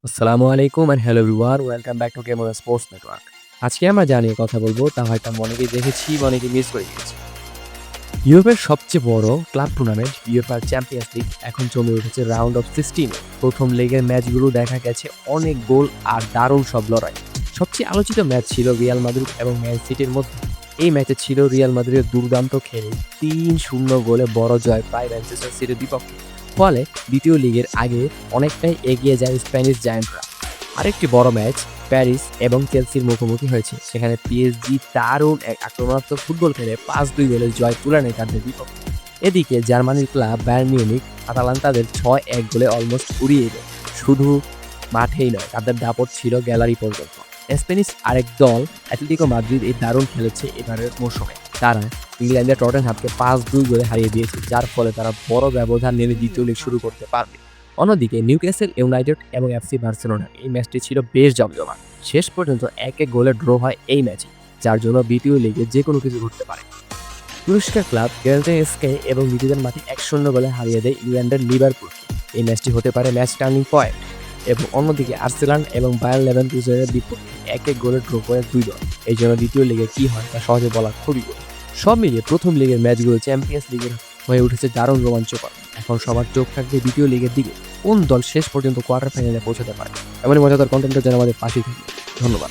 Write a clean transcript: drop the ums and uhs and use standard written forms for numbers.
আসসালামু আলাইকুম and hello everyone, welcome back to game on sports network. আজকে আমরা যা নিয়ে কথা বলবো তা হয়তো আমরা অনেকেই দেখেছি বা অনেকেই মিস করে গিয়েছি। ইউরোপের সবচেয়ে বড় club tournament UEFA champions league এখন জমে উঠেছে রাউন্ড অফ 16। প্রথম লেগের ম্যাচগুলো দেখা গেছে অনেক গোল আর দারুণ সব লড়াই। সবচেয়ে আলোচিত ম্যাচ ছিল রিয়াল মাদ্রিদ এবং ম্যান সিটির মধ্যে। এই ম্যাচে ছিল রিয়াল মাদ্রিদের দুর্দান্ত খেলে ৩-০ গোলে বড় জয় পায় ম্যানচেস্টার সিটির বিপক্ষে। ফলে দ্বিতীয় লিগের আগে অনেকটাই এগিয়ে যায় স্প্যানিশ জায়ান্টরা। আরেকটি বড় ম্যাচ প্যারিস এবং চেলসির মুখোমুখি হয়েছে। সেখানে পিএসজি দারুণ এক আক্রমণাত্মক ফুটবল খেলে ৫-২ গোলের জয় তুলে নেয় তাদের বিপক্ষে। এদিকে জার্মানির ক্লাব বায়ার্ন মিউনিখ আতালান্তাদের ৬-১ গোলে অলমোস্ট উড়িয়ে দেয়। শুধু মাঠেই নয়, তাদের দাপট ছিল গ্যালারি পর্যন্ত। স্প্যানিশ আরেক দল অ্যাটলেটিকো মাদ্রিদ এই দারুণ খেলেছে এবারের মৌসুমে। তারা ইংল্যান্ডের টটেনহামকে ৫-২ গোলে হারিয়ে দিয়েছে, যার ফলে তারা বড় ব্যবধান নিয়ে দ্বিতীয় লিগ শুরু করতে পারবে। অন্যদিকে নিউক্যাসল ইউনাইটেড এবং এফসি বার্সেলোনা এই ম্যাচটি ছিল বেশ জমজমাট। শেষ পর্যন্ত ১-১ গোলে ড্র হয় এই ম্যাচে, যার জন্য দ্বিতীয় লিগে যে কোনো কিছু ঘটতে পারে। তুরস্কের ক্লাব গ্যালাতাসারাই এবং নিজেদের মাঠে ১-০ গোলে হারিয়ে দেয় ইংল্যান্ডের লিভারপুলকে। এই ম্যাচটি হতে পারে ম্যাচ টার্নিং পয়েন্ট। এবং অন্যদিকে আর্সেনাল এবং বায়ার লেভারকুসেনের বিপক্ষে ১-১ গোলে ড্র করে দুই দল। এই জন্য দ্বিতীয় লিগে কি হয় তা সহজে বলা খুবই কঠিন। সব মিলিয়ে প্রথম লিগের ম্যাচগুলো চ্যাম্পিয়ন্স লিগের হয়ে উঠেছে দারুণ রোমাঞ্চকর। এখন সবার চোখ থাকবে দ্বিতীয় লিগের দিকে, কোন দল শেষ পর্যন্ত কোয়ার্টার ফাইনালে পৌঁছাতে পারে। এমনই মজাদার কন্টেন্টের জন্য আমাদের পাশেই থাকবে। ধন্যবাদ।